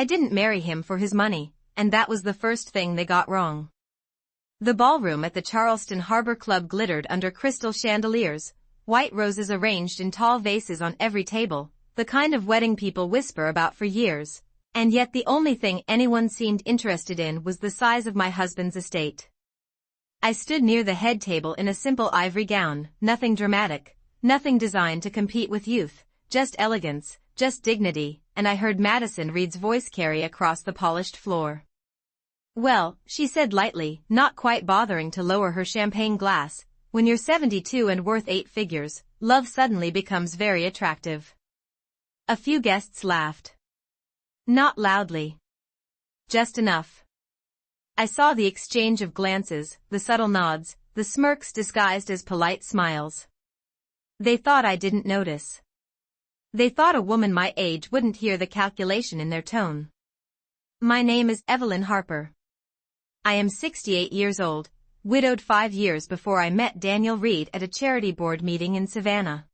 I didn't marry him for his money, and that was the first thing they got wrong. The ballroom at the Charleston Harbor Club glittered under crystal chandeliers, white roses arranged in tall vases on every table, the kind of wedding people whisper about for years, and yet the only thing anyone seemed interested in was the size of my husband's estate. I stood near the head table in a simple ivory gown, nothing dramatic, nothing designed to compete with youth, just elegance, just dignity, and I heard Madison Reed's voice carry across the polished floor. "Well," she said lightly, not quite bothering to lower her champagne glass, "when you're 72 and worth 8 figures, love suddenly becomes very attractive." A few guests laughed. Not loudly. Just enough. I saw the exchange of glances, the subtle nods, the smirks disguised as polite smiles. They thought I didn't notice. They thought a woman my age wouldn't hear the calculation in their tone. My name is Evelyn Harper. I am 68 years old, widowed 5 years before I met Daniel Reed at a charity board meeting in Savannah.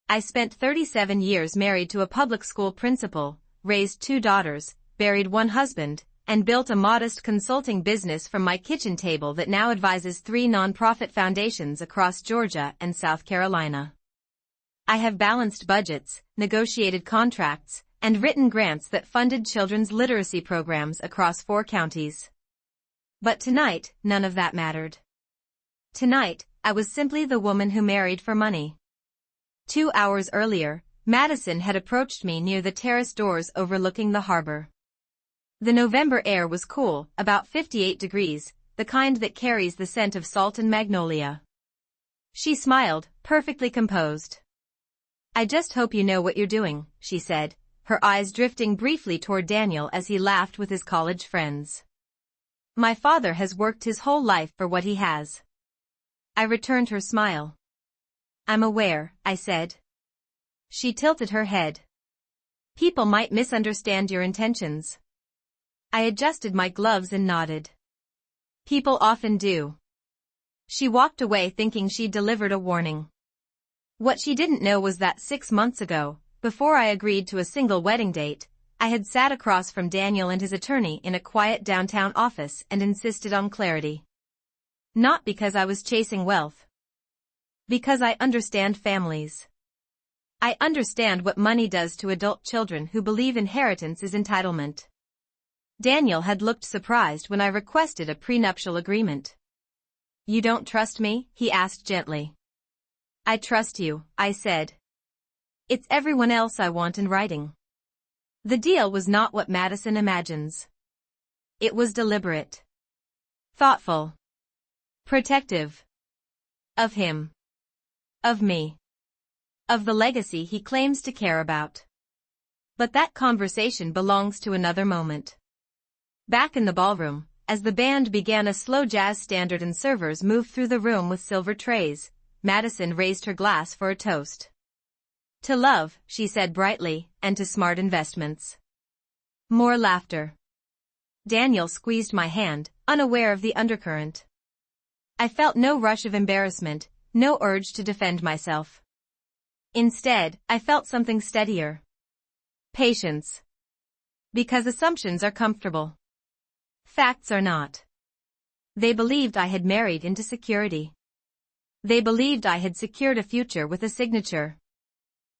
I spent 37 years married to a public school principal, raised 2 daughters, buried 1 husband, and built a modest consulting business from my kitchen table that now advises 3 nonprofit foundations across Georgia and South Carolina. I have balanced budgets, negotiated contracts, and written grants that funded children's literacy programs across 4 counties. But tonight, none of that mattered. Tonight, I was simply the woman who married for money. 2 hours earlier, Madison had approached me near the terrace doors overlooking the harbor. The November air was cool, about 58 degrees, the kind that carries the scent of salt and magnolia. She smiled, perfectly composed. "I just hope you know what you're doing," she said, her eyes drifting briefly toward Daniel as he laughed with his college friends. "My father has worked his whole life for what he has." I returned her smile. "I'm aware," I said. She tilted her head. "People might misunderstand your intentions." I adjusted my gloves and nodded. "People often do." She walked away thinking she'd delivered a warning. What she didn't know was that 6 months ago, before I agreed to a single wedding date, I had sat across from Daniel and his attorney in a quiet downtown office and insisted on clarity. Not because I was chasing wealth. Because I understand families. I understand what money does to adult children who believe inheritance is entitlement. Daniel had looked surprised when I requested a prenuptial agreement. "You don't trust me?" he asked gently. "I trust you," I said. "It's everyone else I want in writing." The deal was not what Madison imagines. It was deliberate. Thoughtful. Protective. Of him. Of me. Of the legacy he claims to care about. But that conversation belongs to another moment. Back in the ballroom, as the band began a slow jazz standard and servers moved through the room with silver trays, Madison raised her glass for a toast. "To love," she said brightly, "and to smart investments." More laughter. Daniel squeezed my hand, unaware of the undercurrent. I felt no rush of embarrassment, no urge to defend myself. Instead, I felt something steadier. Patience. Because assumptions are comfortable. Facts are not. They believed I had married into security. They believed I had secured a future with a signature.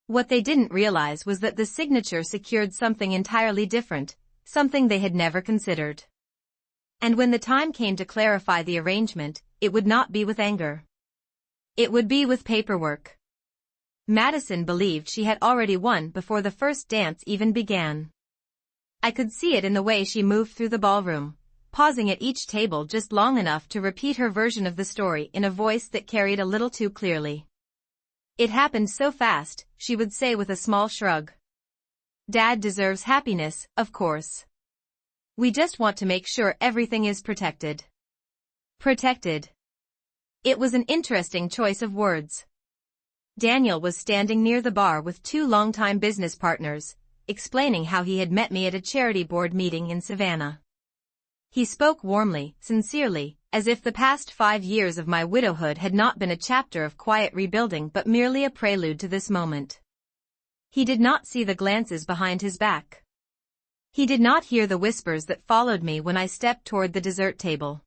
What they didn't realize was that the signature secured something entirely different, something they had never considered. And when the time came to clarify the arrangement, it would not be with anger. It would be with paperwork. Madison believed she had already won before the first dance even began. I could see it in the way she moved through the ballroom, pausing at each table just long enough to repeat her version of the story in a voice that carried a little too clearly. "It happened so fast," she would say with a small shrug. "Dad deserves happiness, of course. We just want to make sure everything is protected." Protected. It was an interesting choice of words. Daniel was standing near the bar with 2 longtime business partners, explaining how he had met me at a charity board meeting in Savannah. He spoke warmly, sincerely, as if the past 5 years of my widowhood had not been a chapter of quiet rebuilding but merely a prelude to this moment. He did not see the glances behind his back. He did not hear the whispers that followed me when I stepped toward the dessert table.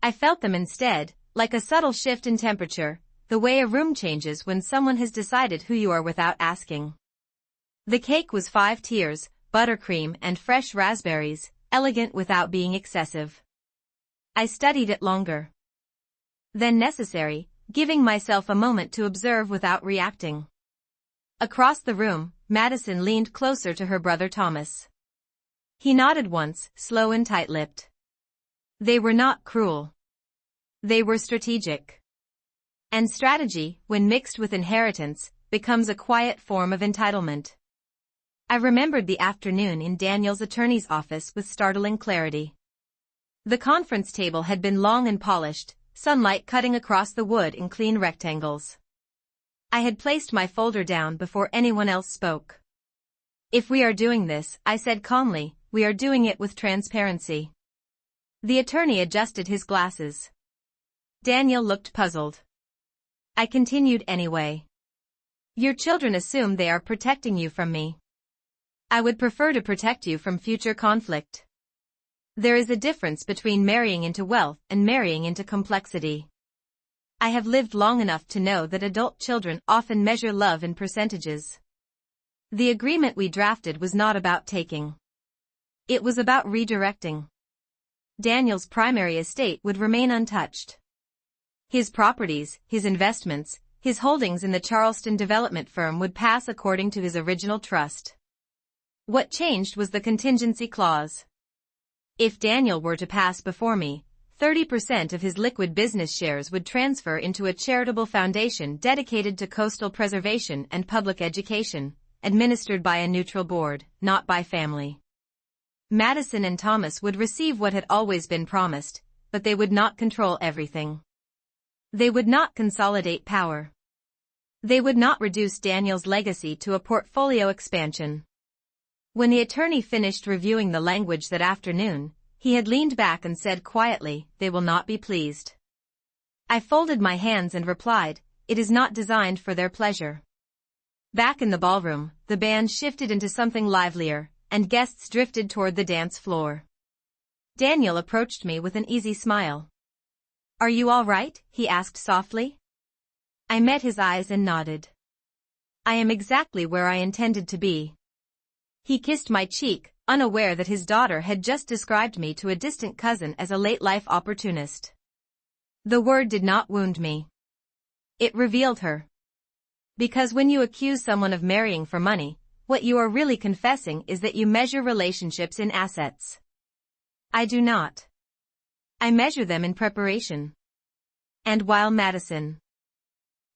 I felt them instead, like a subtle shift in temperature, the way a room changes when someone has decided who you are without asking. The cake was 5 tiers, buttercream and fresh raspberries, elegant without being excessive. I studied it longer than necessary, giving myself a moment to observe without reacting. Across the room, Madison leaned closer to her brother Thomas. He nodded once, slow and tight-lipped. They were not cruel. They were strategic. And strategy, when mixed with inheritance, becomes a quiet form of entitlement. I remembered the afternoon in Daniel's attorney's office with startling clarity. The conference table had been long and polished, sunlight cutting across the wood in clean rectangles. I had placed my folder down before anyone else spoke. If we are doing this, I said calmly, we are doing it with transparency. The attorney adjusted his glasses. Daniel looked puzzled. I continued anyway. Your children assume they are protecting you from me. I would prefer to protect you from future conflict. There is a difference between marrying into wealth and marrying into complexity. I have lived long enough to know that adult children often measure love in percentages. The agreement we drafted was not about taking. It was about redirecting. Daniel's primary estate would remain untouched. His properties, his investments, his holdings in the Charleston development firm would pass according to his original trust. What changed was the contingency clause. If Daniel were to pass before me, 30% of his liquid business shares would transfer into a charitable foundation dedicated to coastal preservation and public education, administered by a neutral board, not by family. Madison and Thomas would receive what had always been promised, but they would not control everything. They would not consolidate power. They would not reduce Daniel's legacy to a portfolio expansion. When the attorney finished reviewing the language that afternoon, he had leaned back and said quietly, they will not be pleased. I folded my hands and replied, it is not designed for their pleasure. Back in the ballroom, the band shifted into something livelier, and guests drifted toward the dance floor. Daniel approached me with an easy smile. Are you all right? He asked softly. I met his eyes and nodded. I am exactly where I intended to be. He kissed my cheek, unaware that his daughter had just described me to a distant cousin as a late-life opportunist. The word did not wound me. It revealed her. Because when you accuse someone of marrying for money, what you are really confessing is that you measure relationships in assets. I do not. I measure them in preparation. And while Madison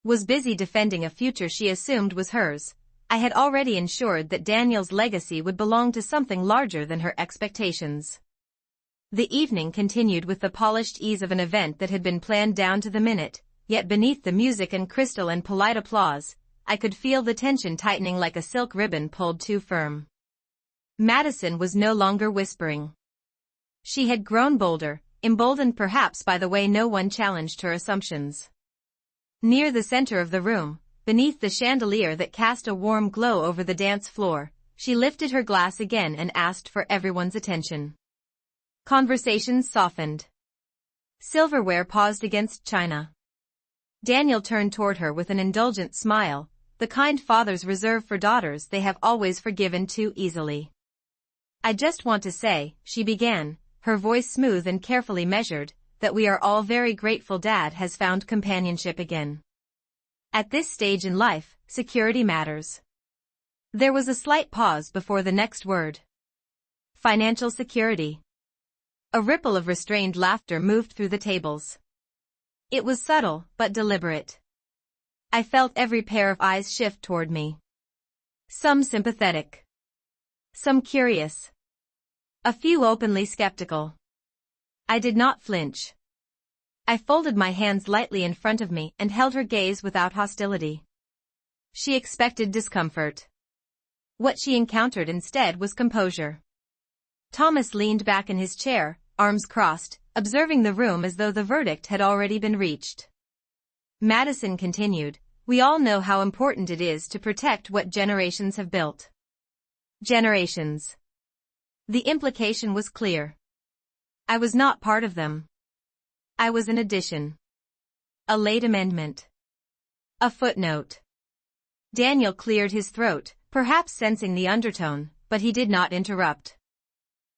was busy defending a future she assumed was hers, I had already ensured that Daniel's legacy would belong to something larger than her expectations. The evening continued with the polished ease of an event that had been planned down to the minute, yet beneath the music and crystal and polite applause, I could feel the tension tightening like a silk ribbon pulled too firm. Madison was no longer whispering. She had grown bolder, emboldened perhaps by the way no one challenged her assumptions. Near the center of the room, beneath the chandelier that cast a warm glow over the dance floor, she lifted her glass again and asked for everyone's attention. Conversations softened. Silverware paused against china. Daniel turned toward her with an indulgent smile, the kind fathers reserve for daughters they have always forgiven too easily. I just want to say, she began, her voice smooth and carefully measured, that we are all very grateful Dad has found companionship again. At this stage in life, security matters. There was a slight pause before the next word. Financial security. A ripple of restrained laughter moved through the tables. It was subtle, but deliberate. I felt every pair of eyes shift toward me. Some sympathetic. Some curious. A few openly skeptical. I did not flinch. I folded my hands lightly in front of me and held her gaze without hostility. She expected discomfort. What she encountered instead was composure. Thomas leaned back in his chair, arms crossed, observing the room as though the verdict had already been reached. Madison continued, we all know how important it is to protect what generations have built. Generations. The implication was clear. I was not part of them. I was an addition. A late amendment. A footnote. Daniel cleared his throat, perhaps sensing the undertone, but he did not interrupt.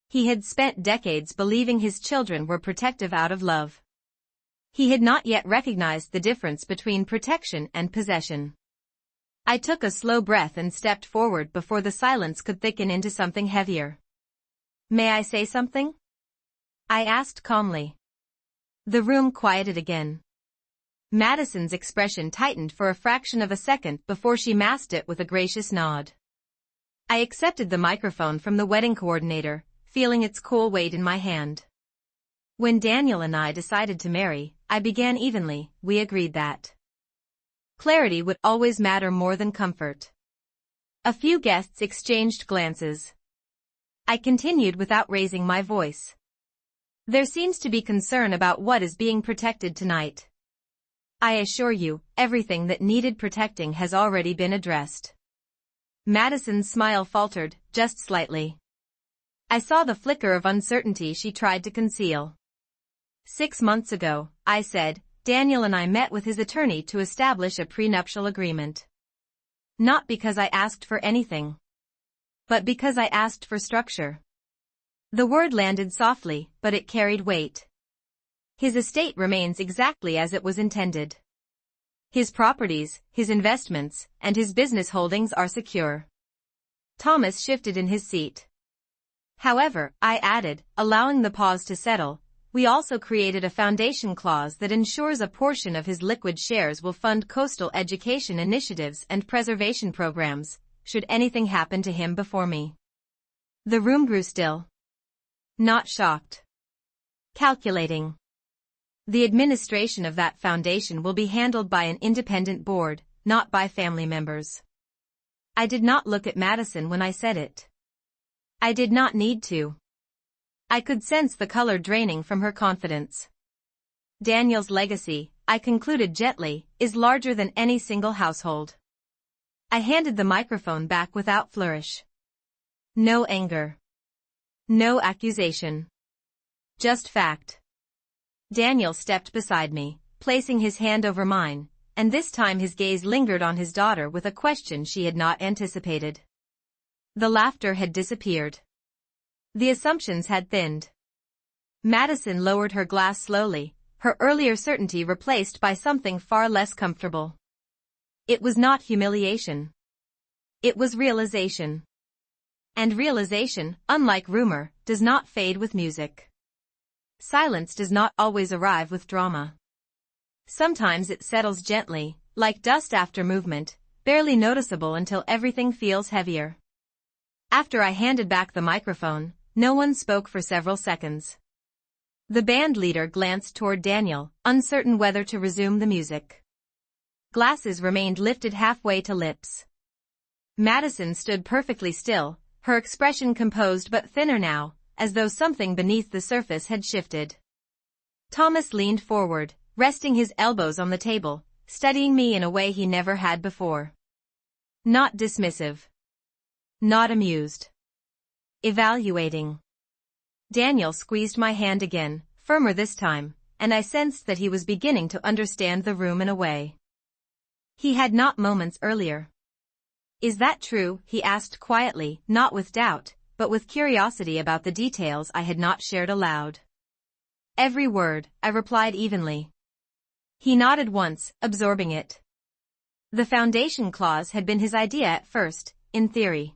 He had spent decades believing his children were protective out of love. He had not yet recognized the difference between protection and possession. I took a slow breath and stepped forward before the silence could thicken into something heavier. "May I say something?" I asked calmly. The room quieted again. Madison's expression tightened for a fraction of a second before she masked it with a gracious nod. I accepted the microphone from the wedding coordinator, feeling its cool weight in my hand. When Daniel and I decided to marry, I began evenly. We agreed that clarity would always matter more than comfort. A few guests exchanged glances. I continued without raising my voice. There seems to be concern about what is being protected tonight. I assure you, everything that needed protecting has already been addressed. Madison's smile faltered, just slightly. I saw the flicker of uncertainty she tried to conceal. 6 months ago, I said, Daniel and I met with his attorney to establish a prenuptial agreement. Not because I asked for anything, but because I asked for structure. The word landed softly, but it carried weight. His estate remains exactly as it was intended. His properties, his investments, and his business holdings are secure. Thomas shifted in his seat. However, I added, allowing the pause to settle, we also created a foundation clause that ensures a portion of his liquid shares will fund coastal education initiatives and preservation programs, should anything happen to him before me. The room grew still. Not shocked. Calculating. The administration of that foundation will be handled by an independent board, not by family members. I did not look at Madison when I said it. I did not need to. I could sense the color draining from her confidence. Daniel's legacy, I concluded gently, is larger than any single household. I handed the microphone back without flourish. No anger. No accusation. Just fact. Daniel stepped beside me, placing his hand over mine, and this time his gaze lingered on his daughter with a question she had not anticipated. The laughter had disappeared. The assumptions had thinned. Madison lowered her glass slowly, her earlier certainty replaced by something far less comfortable. It was not humiliation. It was realization. And realization, unlike rumor, does not fade with music. Silence does not always arrive with drama. Sometimes it settles gently, like dust after movement, barely noticeable until everything feels heavier. After I handed back the microphone, no one spoke for several seconds. The band leader glanced toward Daniel, uncertain whether to resume the music. Glasses remained lifted halfway to lips. Madison stood perfectly still, her expression composed but thinner now, as though something beneath the surface had shifted. Thomas leaned forward, resting his elbows on the table, studying me in a way he never had before. Not dismissive. Not amused. Evaluating. Daniel squeezed my hand again, firmer this time, and I sensed that he was beginning to understand the room in a way he had not moments earlier. Is that true? He asked quietly, not with doubt, but with curiosity about the details I had not shared aloud. Every word, I replied evenly. He nodded once, absorbing it. The foundation clause had been his idea at first, in theory.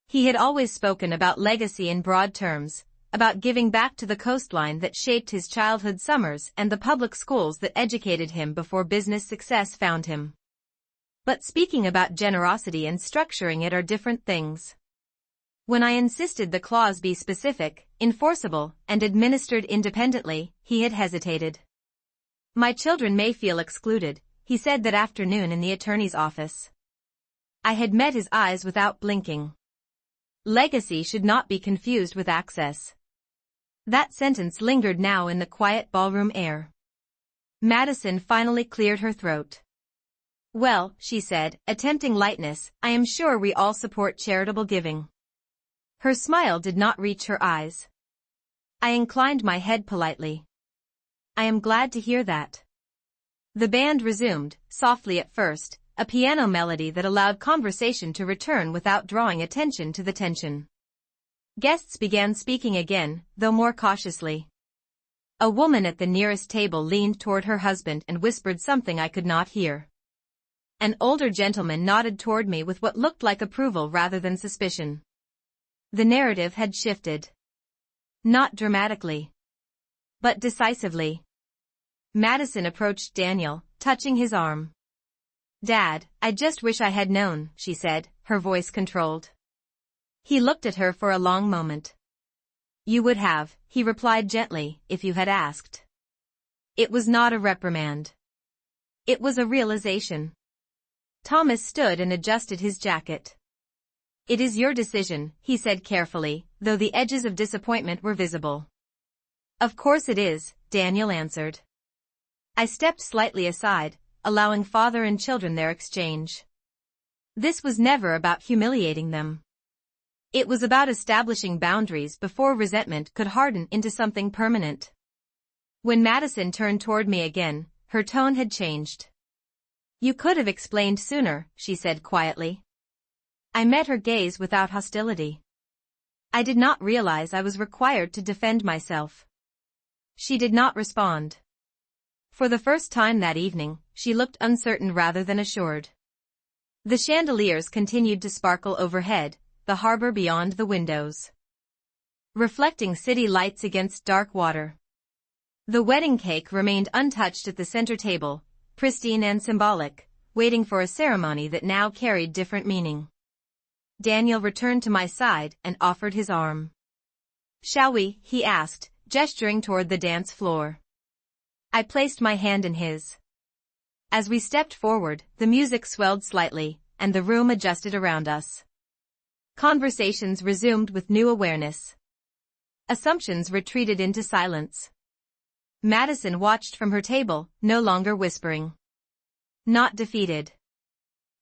He had always spoken about legacy in broad terms, about giving back to the coastline that shaped his childhood summers and the public schools that educated him before business success found him. But speaking about generosity and structuring it are different things. When I insisted the clause be specific, enforceable, and administered independently, he had hesitated. My children may feel excluded, he said that afternoon in the attorney's office. I had met his eyes without blinking. Legacy should not be confused with access. That sentence lingered now in the quiet ballroom air. Madison finally cleared her throat. Well, she said, attempting lightness, I am sure we all support charitable giving. Her smile did not reach her eyes. I inclined my head politely. I am glad to hear that. The band resumed, softly at first, a piano melody that allowed conversation to return without drawing attention to the tension. Guests began speaking again, though more cautiously. A woman at the nearest table leaned toward her husband and whispered something I could not hear. An older gentleman nodded toward me with what looked like approval rather than suspicion. The narrative had shifted. Not dramatically, but decisively. Madison approached Daniel, touching his arm. "Dad, I just wish I had known," she said, her voice controlled. He looked at her for a long moment. "You would have," he replied gently, "if you had asked." It was not a reprimand. It was a realization. Thomas stood and adjusted his jacket. "It is your decision," he said carefully, though the edges of disappointment were visible. "Of course it is," Daniel answered. I stepped slightly aside, allowing father and children their exchange. This was never about humiliating them. It was about establishing boundaries before resentment could harden into something permanent. When Madison turned toward me again, her tone had changed. "You could have explained sooner," she said quietly. I met her gaze without hostility. I did not realize I was required to defend myself. She did not respond. For the first time that evening, she looked uncertain rather than assured. The chandeliers continued to sparkle overhead, the harbor beyond the windows, reflecting city lights against dark water. The wedding cake remained untouched at the center table, pristine and symbolic, waiting for a ceremony that now carried different meaning. Daniel returned to my side and offered his arm. "Shall we?" he asked, gesturing toward the dance floor. I placed my hand in his. As we stepped forward, the music swelled slightly, and the room adjusted around us. Conversations resumed with new awareness. Assumptions retreated into silence. Madison watched from her table, no longer whispering. Not defeated.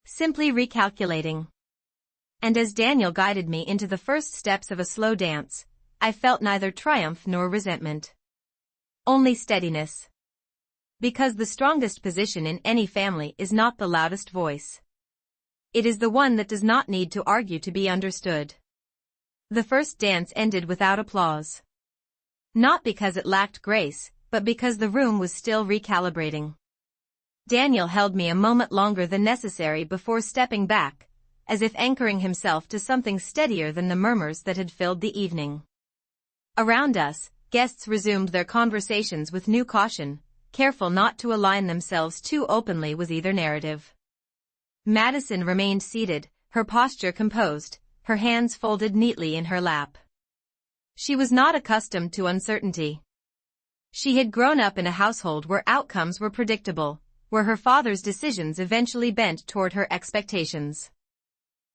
Simply recalculating. And as Daniel guided me into the first steps of a slow dance, I felt neither triumph nor resentment. Only steadiness. Because the strongest position in any family is not the loudest voice. It is the one that does not need to argue to be understood. The first dance ended without applause. Not because it lacked grace, but because the room was still recalibrating. Daniel held me a moment longer than necessary before stepping back, as if anchoring himself to something steadier than the murmurs that had filled the evening. Around us, guests resumed their conversations with new caution, careful not to align themselves too openly with either narrative. Madison remained seated, her posture composed, her hands folded neatly in her lap. She was not accustomed to uncertainty. She had grown up in a household where outcomes were predictable, where her father's decisions eventually bent toward her expectations.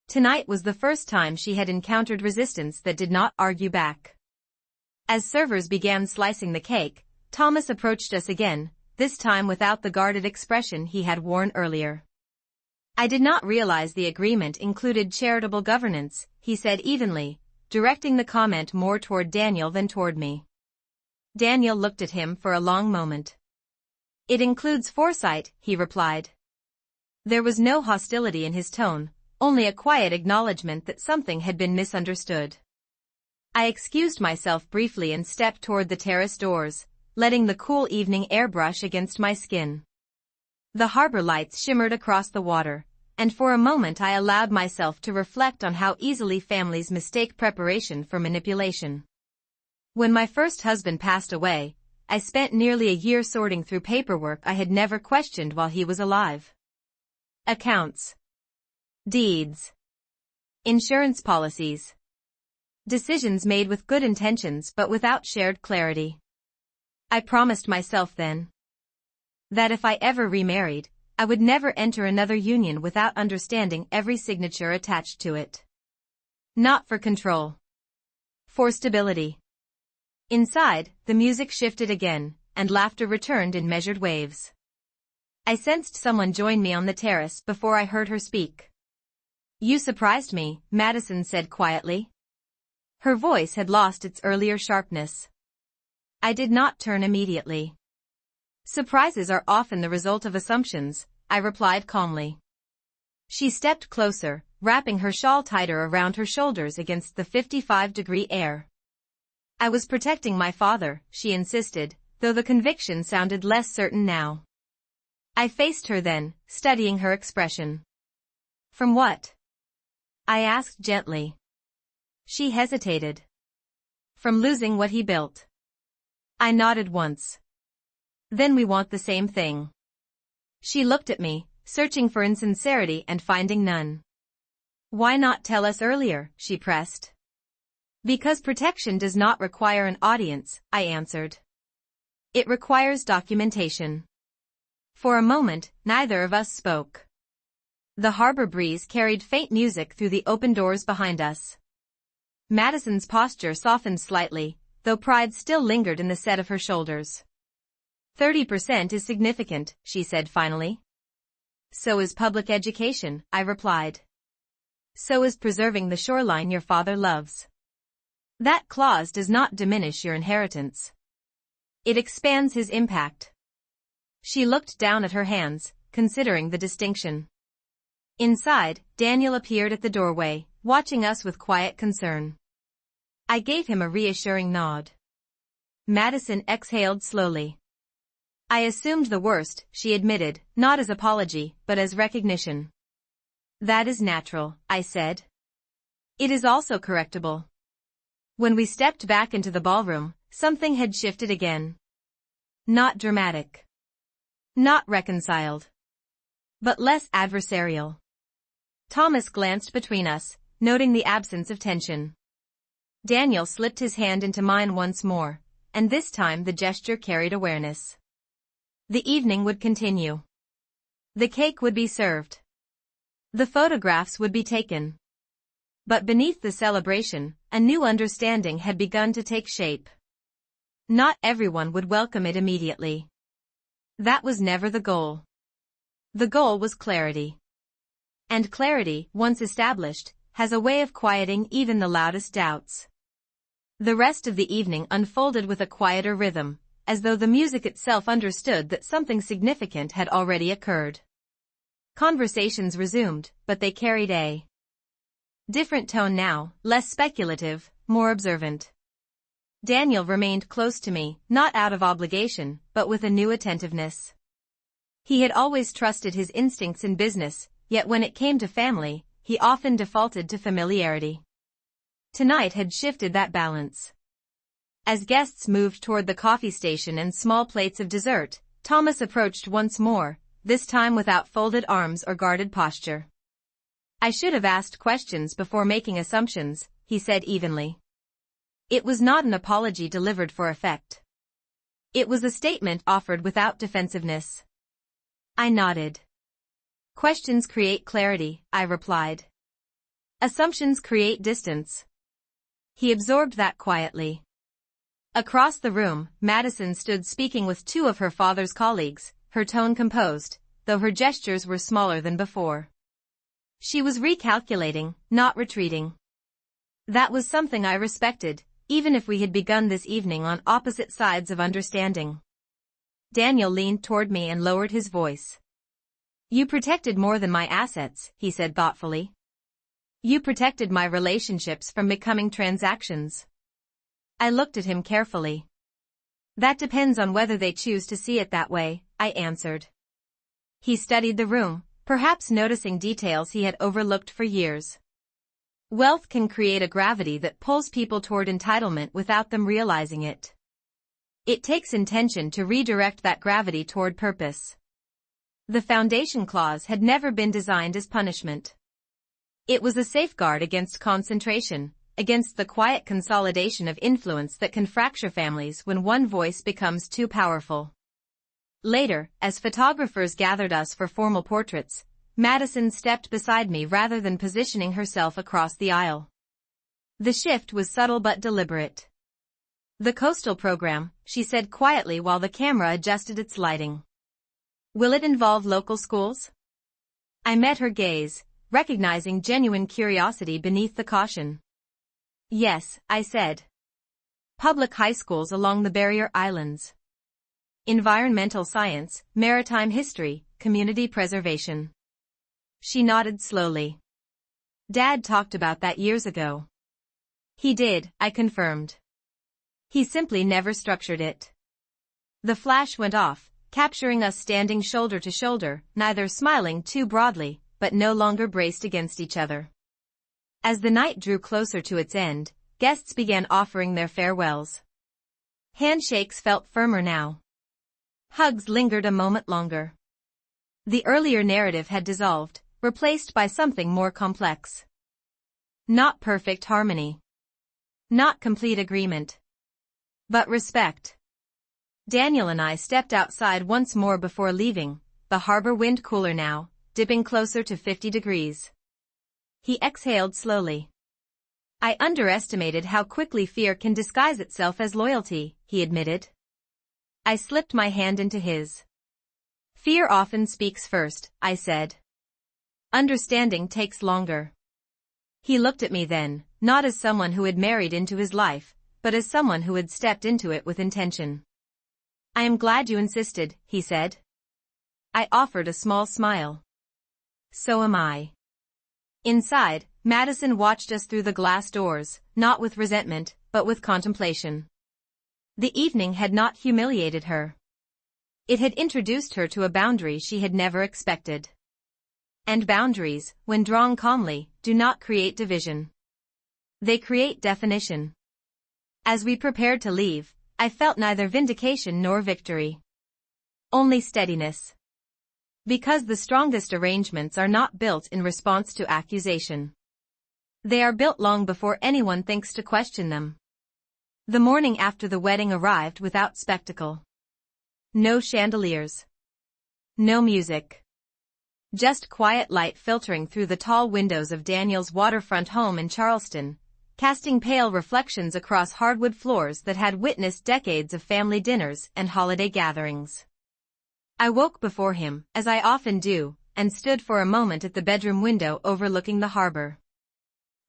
Tonight was the first time she had encountered resistance that did not argue back. As servers began slicing the cake, Thomas approached us again, this time without the guarded expression he had worn earlier. "I did not realize the agreement included charitable governance," he said evenly, directing the comment more toward Daniel than toward me. Daniel looked at him for a long moment. "It includes foresight," he replied. There was no hostility in his tone, only a quiet acknowledgement that something had been misunderstood. I excused myself briefly and stepped toward the terrace doors, letting the cool evening air brush against my skin. The harbor lights shimmered across the water, and for a moment I allowed myself to reflect on how easily families mistake preparation for manipulation. When my first husband passed away, I spent nearly a year sorting through paperwork I had never questioned while he was alive. Accounts, deeds, insurance policies. Decisions made with good intentions but without shared clarity. I promised myself then that if I ever remarried, I would never enter another union without understanding every signature attached to it. Not for control. For stability. Inside, the music shifted again, and laughter returned in measured waves. I sensed someone join me on the terrace before I heard her speak. "You surprised me," Madison said quietly. Her voice had lost its earlier sharpness. I did not turn immediately. Surprises are often the result of assumptions, I replied calmly. She stepped closer, wrapping her shawl tighter around her shoulders against the 55-degree air. I was protecting my father, she insisted, though the conviction sounded less certain now. I faced her then, studying her expression. From what? I asked gently. She hesitated. From losing what he built. I nodded once. Then we want the same thing. She looked at me, searching for insincerity and finding none. Why not tell us earlier, she pressed. Because protection does not require an audience, I answered. It requires documentation. For a moment, neither of us spoke. The harbor breeze carried faint music through the open doors behind us. Madison's posture softened slightly, though pride still lingered in the set of her shoulders. 30% is significant, she said finally. So is public education, I replied. So is preserving the shoreline your father loves. That clause does not diminish your inheritance. It expands his impact. She looked down at her hands, considering the distinction. Inside, Daniel appeared at the doorway, watching us with quiet concern. I gave him a reassuring nod. Madison exhaled slowly. I assumed the worst, she admitted, not as apology, but as recognition. That is natural, I said. It is also correctable. When we stepped back into the ballroom, something had shifted again. Not dramatic. Not reconciled. But less adversarial. Thomas glanced between us, noting the absence of tension. Daniel slipped his hand into mine once more, and this time the gesture carried awareness. The evening would continue. The cake would be served. The photographs would be taken. But beneath the celebration, a new understanding had begun to take shape. Not everyone would welcome it immediately. That was never the goal. The goal was clarity. And clarity, once established, has a way of quieting even the loudest doubts. The rest of the evening unfolded with a quieter rhythm, as though the music itself understood that something significant had already occurred. Conversations resumed, but they carried a different tone now, less speculative, more observant. Daniel remained close to me, not out of obligation, but with a new attentiveness. He had always trusted his instincts in business, yet when it came to family, he often defaulted to familiarity. Tonight had shifted that balance. As guests moved toward the coffee station and small plates of dessert, Thomas approached once more, this time without folded arms or guarded posture. I should have asked questions before making assumptions, he said evenly. It was not an apology delivered for effect. It was a statement offered without defensiveness. I nodded. Questions create clarity, I replied. Assumptions create distance. He absorbed that quietly. Across the room, Madison stood speaking with two of her father's colleagues, her tone composed, though her gestures were smaller than before. She was recalculating, not retreating. That was something I respected, even if we had begun this evening on opposite sides of understanding. Daniel leaned toward me and lowered his voice. You protected more than my assets, he said thoughtfully. You protected my relationships from becoming transactions. I looked at him carefully. That depends on whether they choose to see it that way, I answered. He studied the room, perhaps noticing details he had overlooked for years. Wealth can create a gravity that pulls people toward entitlement without them realizing it. It takes intention to redirect that gravity toward purpose. The foundation clause had never been designed as punishment. It was a safeguard against concentration, against the quiet consolidation of influence that can fracture families when one voice becomes too powerful. Later, as photographers gathered us for formal portraits, Madison stepped beside me rather than positioning herself across the aisle. The shift was subtle but deliberate. The coastal program, she said quietly while the camera adjusted its lighting. Will it involve local schools? I met her gaze, recognizing genuine curiosity beneath the caution. Yes, I said. Public high schools along the barrier islands. Environmental science, maritime history, community preservation. She nodded slowly. Dad talked about that years ago. He did, I confirmed. He simply never structured it. The flash went off, capturing us standing shoulder to shoulder, neither smiling too broadly, but no longer braced against each other. As the night drew closer to its end, guests began offering their farewells. Handshakes felt firmer now. Hugs lingered a moment longer. The earlier narrative had dissolved, replaced by something more complex. Not perfect harmony. Not complete agreement. But respect. Daniel and I stepped outside once more before leaving, the harbor wind cooler now, dipping closer to 50 degrees. He exhaled slowly. I underestimated how quickly fear can disguise itself as loyalty, he admitted. I slipped my hand into his. Fear often speaks first, I said. Understanding takes longer. He looked at me then, not as someone who had married into his life, but as someone who had stepped into it with intention. I am glad you insisted, he said. I offered a small smile. So am I. Inside, Madison watched us through the glass doors, not with resentment, but with contemplation. The evening had not humiliated her. It had introduced her to a boundary she had never expected. And boundaries, when drawn calmly, do not create division. They create definition. As we prepared to leave, I felt neither vindication nor victory. Only steadiness. Because the strongest arrangements are not built in response to accusation. They are built long before anyone thinks to question them. The morning after the wedding arrived without spectacle. No chandeliers. No music. Just quiet light filtering through the tall windows of Daniel's waterfront home in Charleston, casting pale reflections across hardwood floors that had witnessed decades of family dinners and holiday gatherings. I woke before him, as I often do, and stood for a moment at the bedroom window overlooking the harbor.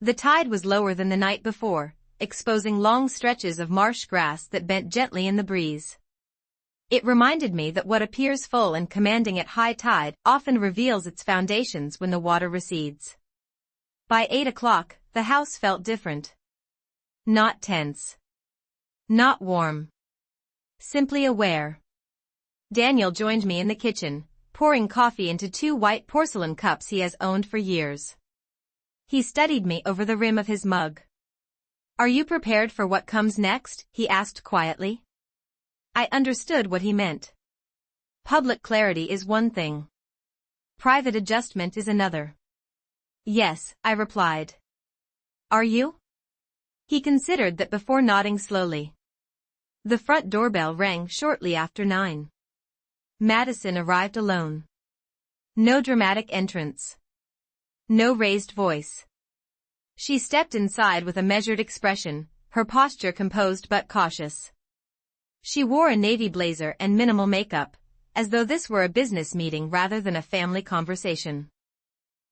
The tide was lower than the night before, exposing long stretches of marsh grass that bent gently in the breeze. It reminded me that what appears full and commanding at high tide often reveals its foundations when the water recedes. By 8 o'clock, the house felt different. Not tense. Not warm. Simply aware. Daniel joined me in the kitchen, pouring coffee into 2 white porcelain cups he has owned for years. He studied me over the rim of his mug. Are you prepared for what comes next? He asked quietly. I understood what he meant. Public clarity is one thing. Private adjustment is another. Yes, I replied. Are you? He considered that before nodding slowly. The front doorbell rang shortly after 9. Madison arrived alone. No dramatic entrance. No raised voice. She stepped inside with a measured expression, her posture composed but cautious. She wore a navy blazer and minimal makeup, as though this were a business meeting rather than a family conversation.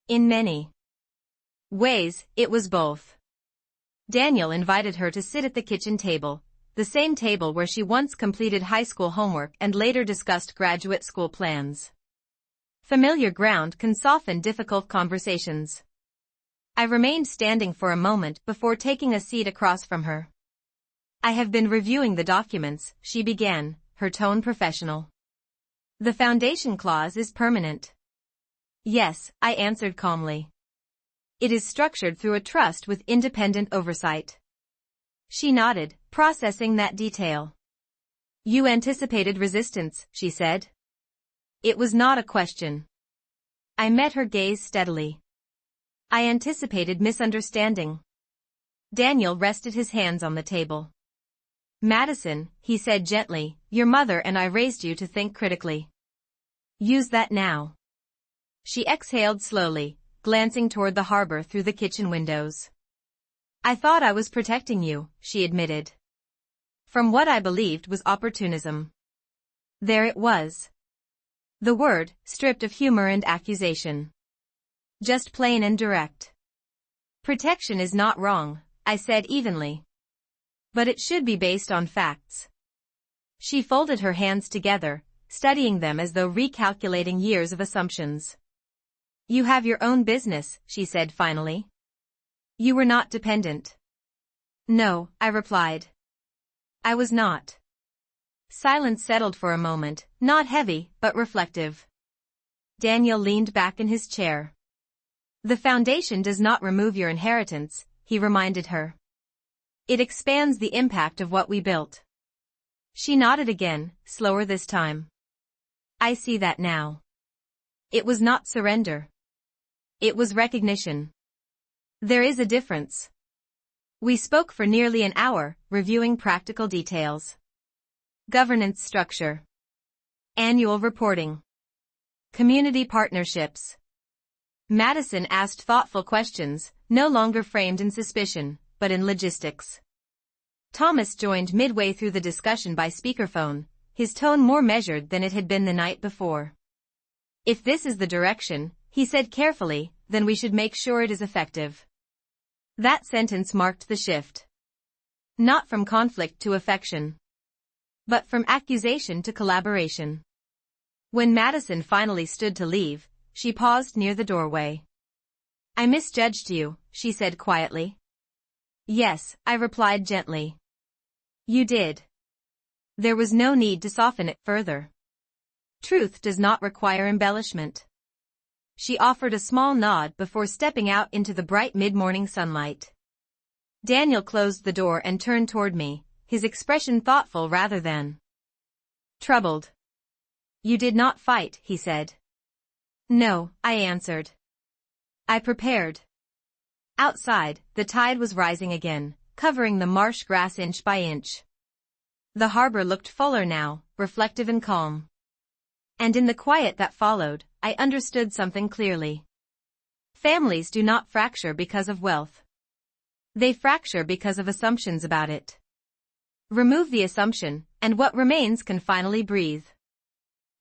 In many ways, it was both. Daniel invited her to sit at the kitchen table, the same table where she once completed high school homework and later discussed graduate school plans. Familiar ground can soften difficult conversations. I remained standing for a moment before taking a seat across from her. I have been reviewing the documents, she began, her tone professional. The foundation clause is permanent. Yes, I answered calmly. It is structured through a trust with independent oversight. She nodded, processing that detail. You anticipated resistance, she said. It was not a question. I met her gaze steadily. I anticipated misunderstanding. Daniel rested his hands on the table. Madison, he said gently, your mother and I raised you to think critically. Use that now. She exhaled slowly, glancing toward the harbor through the kitchen windows. I thought I was protecting you, she admitted. From what I believed was opportunism. There it was. The word, stripped of humor and accusation. Just plain and direct. Protection is not wrong, I said evenly. But it should be based on facts. She folded her hands together, studying them as though recalculating years of assumptions. You have your own business, she said finally. You were not dependent. No, I replied. I was not. Silence settled for a moment, not heavy, but reflective. Daniel leaned back in his chair. The foundation does not remove your inheritance, he reminded her. It expands the impact of what we built. She nodded again, slower this time. I see that now. It was not surrender. It was recognition. There is a difference. We spoke for nearly an hour, reviewing practical details. Governance structure. Annual reporting. Community partnerships. Madison asked thoughtful questions, no longer framed in suspicion, but in logistics. Thomas joined midway through the discussion by speakerphone, his tone more measured than it had been the night before. If this is the direction, he said carefully, then we should make sure it is effective. That sentence marked the shift. Not from conflict to affection, but from accusation to collaboration. When Madison finally stood to leave, she paused near the doorway. I misjudged you, she said quietly. Yes, I replied gently. You did. There was no need to soften it further. Truth does not require embellishment. She offered a small nod before stepping out into the bright mid-morning sunlight. Daniel closed the door and turned toward me, his expression thoughtful rather than troubled. You did not fight, he said. No, I answered. I prepared. Outside, the tide was rising again, covering the marsh grass inch by inch. The harbor looked fuller now, reflective and calm. And in the quiet that followed, I understood something clearly. Families do not fracture because of wealth. They fracture because of assumptions about it. Remove the assumption, and what remains can finally breathe.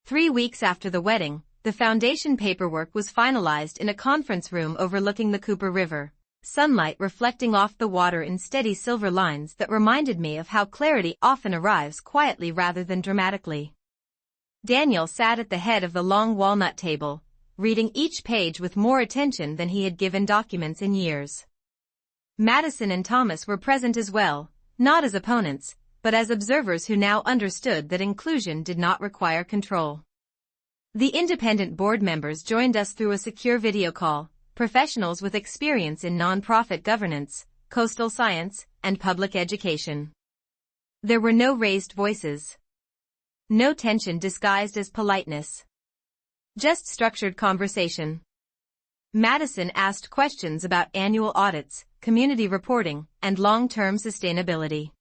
3 weeks after the wedding, the foundation paperwork was finalized in a conference room overlooking the Cooper River, sunlight reflecting off the water in steady silver lines that reminded me of how clarity often arrives quietly rather than dramatically. Daniel sat at the head of the long walnut table, reading each page with more attention than he had given documents in years. Madison and Thomas were present as well, not as opponents, but as observers who now understood that inclusion did not require control. The independent board members joined us through a secure video call, professionals with experience in nonprofit governance, coastal science, and public education. There were no raised voices. No tension disguised as politeness. Just structured conversation. Madison asked questions about annual audits, community reporting, and long-term sustainability.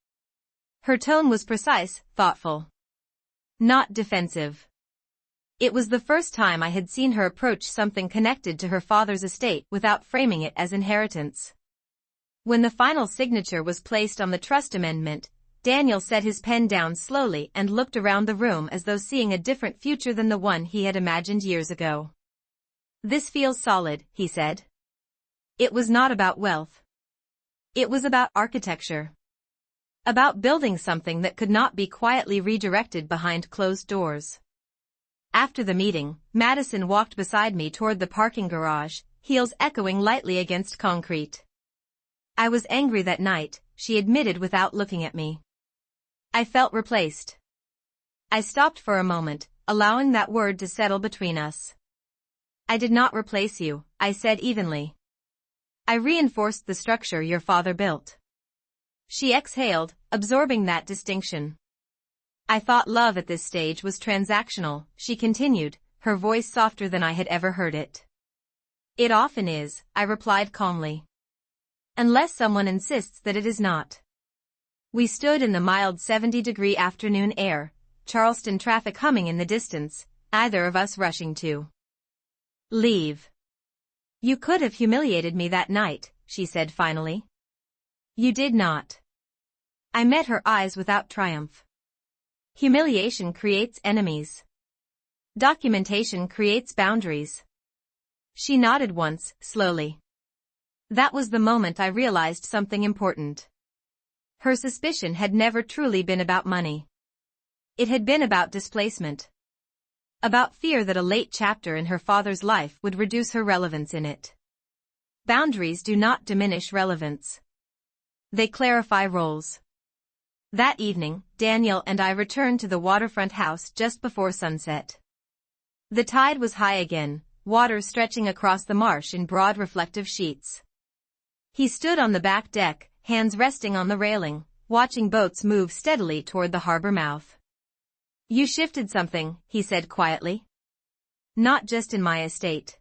Her tone was precise, thoughtful. Not defensive. It was the first time I had seen her approach something connected to her father's estate without framing it as inheritance. When the final signature was placed on the trust amendment, Daniel set his pen down slowly and looked around the room as though seeing a different future than the one he had imagined years ago. This feels solid, he said. It was not about wealth. It was about architecture. About building something that could not be quietly redirected behind closed doors. After the meeting, Madison walked beside me toward the parking garage, heels echoing lightly against concrete. I was angry that night, she admitted without looking at me. I felt replaced. I stopped for a moment, allowing that word to settle between us. I did not replace you, I said evenly. I reinforced the structure your father built. She exhaled, absorbing that distinction. I thought love at this stage was transactional, she continued, her voice softer than I had ever heard it. It often is, I replied calmly. Unless someone insists that it is not. We stood in the mild 70-degree afternoon air, Charleston traffic humming in the distance, neither of us rushing to leave. You could have humiliated me that night, she said finally. You did not. I met her eyes without triumph. Humiliation creates enemies. Documentation creates boundaries. She nodded once, slowly. That was the moment I realized something important. Her suspicion had never truly been about money. It had been about displacement. About fear that a late chapter in her father's life would reduce her relevance in it. Boundaries do not diminish relevance. They clarify roles. That evening, Daniel and I returned to the waterfront house just before sunset. The tide was high again, water stretching across the marsh in broad reflective sheets. He stood on the back deck, hands resting on the railing, watching boats move steadily toward the harbor mouth. "You shifted something," he said quietly. "Not just in my estate.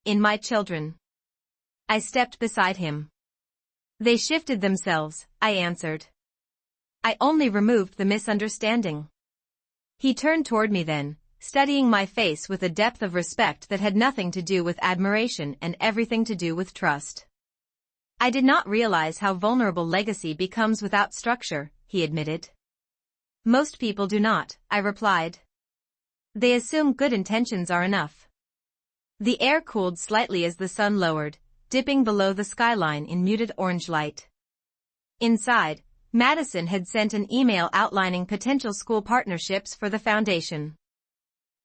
In my children." I stepped beside him. "They shifted themselves," I answered. "I only removed the misunderstanding." He turned toward me then, studying my face with a depth of respect that had nothing to do with admiration and everything to do with trust. "I did not realize how vulnerable legacy becomes without structure," he admitted. "Most people do not," I replied. "They assume good intentions are enough." The air cooled slightly as the sun lowered, dipping below the skyline in muted orange light. Inside, Madison had sent an email outlining potential school partnerships for the foundation.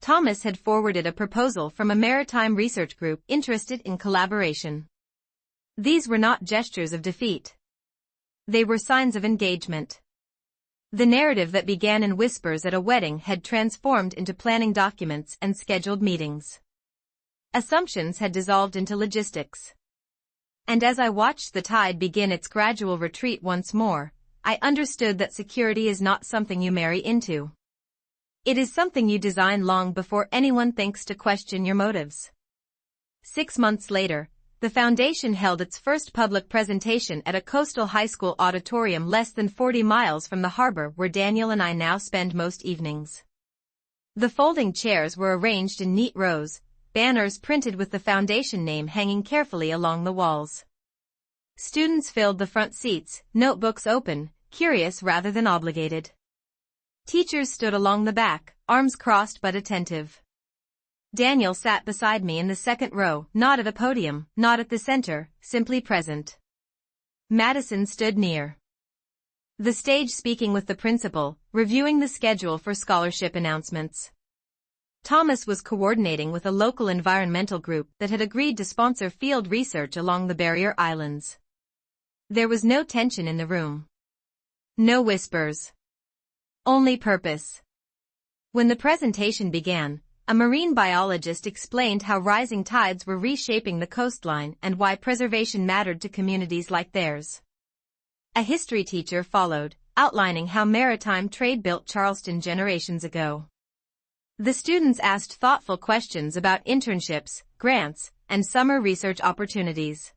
Thomas had forwarded a proposal from a maritime research group interested in collaboration. These were not gestures of defeat. They were signs of engagement. The narrative that began in whispers at a wedding had transformed into planning documents and scheduled meetings. Assumptions had dissolved into logistics. And as I watched the tide begin its gradual retreat once more, I understood that security is not something you marry into. It is something you design long before anyone thinks to question your motives. 6 months later, the foundation held its first public presentation at a coastal high school auditorium less than 40 miles from the harbor where Daniel and I now spend most evenings. The folding chairs were arranged in neat rows, banners printed with the foundation name hanging carefully along the walls. Students filled the front seats, notebooks open, curious rather than obligated. Teachers stood along the back, arms crossed but attentive. Daniel sat beside me in the second row, not at a podium, not at the center, simply present. Madison stood near the stage speaking with the principal, reviewing the schedule for scholarship announcements. Thomas was coordinating with a local environmental group that had agreed to sponsor field research along the barrier islands. There was no tension in the room. No whispers. Only purpose. When the presentation began, a marine biologist explained how rising tides were reshaping the coastline and why preservation mattered to communities like theirs. A history teacher followed, outlining how maritime trade built Charleston generations ago. The students asked thoughtful questions about internships, grants, and summer research opportunities.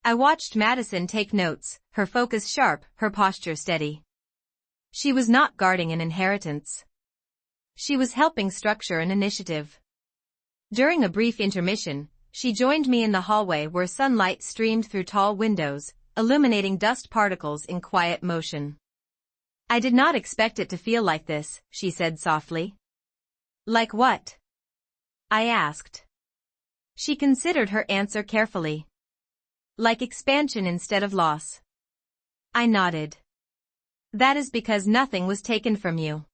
I watched Madison take notes, her focus sharp, her posture steady. She was not guarding an inheritance. She was helping structure an initiative. During a brief intermission, she joined me in the hallway where sunlight streamed through tall windows, illuminating dust particles in quiet motion. "I did not expect it to feel like this," she said softly. "Like what?" I asked. She considered her answer carefully. "Like expansion instead of loss." I nodded. "That is because nothing was taken from you."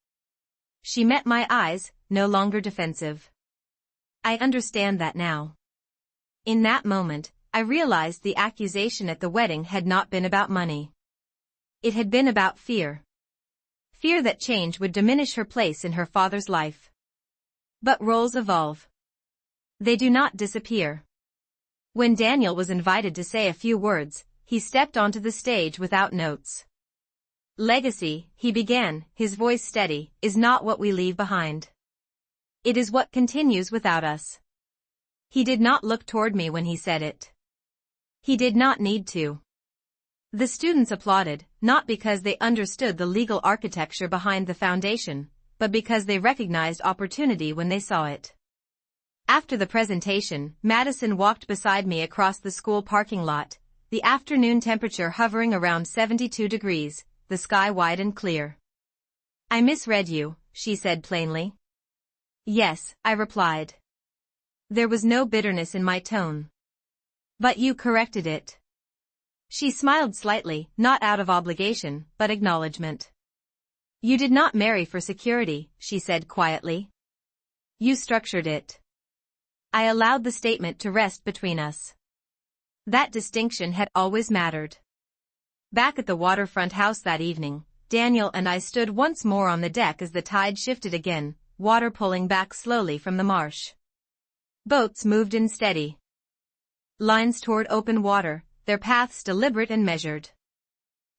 She met my eyes, no longer defensive. "I understand that now." In that moment, I realized the accusation at the wedding had not been about money. It had been about fear. Fear that change would diminish her place in her father's life. But roles evolve. They do not disappear. When Daniel was invited to say a few words, he stepped onto the stage without notes. "Legacy," he began, his voice steady, "is not what we leave behind. It is what continues without us." He did not look toward me when he said it. He did not need to. The students applauded, not because they understood the legal architecture behind the foundation, but because they recognized opportunity when they saw it. After the presentation, Madison walked beside me across the school parking lot, the afternoon temperature hovering around 72 degrees, the sky wide and clear. "I misread you," she said plainly. "Yes," I replied. There was no bitterness in my tone. But you corrected it. She smiled slightly, not out of obligation, but acknowledgement. You did not marry for security, she said quietly. You structured it. I allowed the statement to rest between us. That distinction had always mattered. Back at the waterfront house that evening, Daniel and I stood once more on the deck as the tide shifted again, water pulling back slowly from the marsh. Boats moved in steady lines toward open water, their paths deliberate and measured.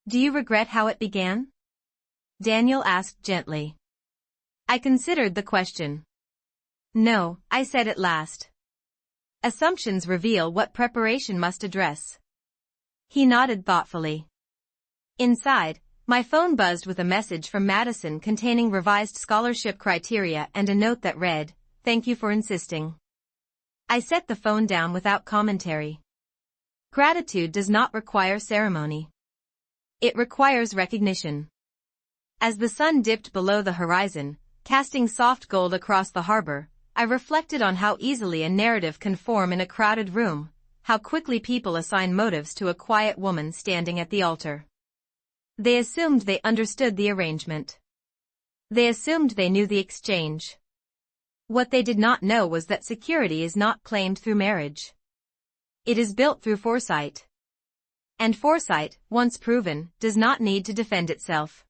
Do you regret how it began? Daniel asked gently. I considered the question. No, I said at last. Assumptions reveal what preparation must address. He nodded thoughtfully. Inside, my phone buzzed with a message from Madison containing revised scholarship criteria and a note that read, "Thank you for insisting." I set the phone down without commentary. Gratitude does not require ceremony. It requires recognition. As the sun dipped below the horizon, casting soft gold across the harbor, I reflected on how easily a narrative can form in a crowded room, how quickly people assign motives to a quiet woman standing at the altar. They assumed they understood the arrangement. They assumed they knew the exchange. What they did not know was that security is not claimed through marriage. It is built through foresight. And foresight, once proven, does not need to defend itself.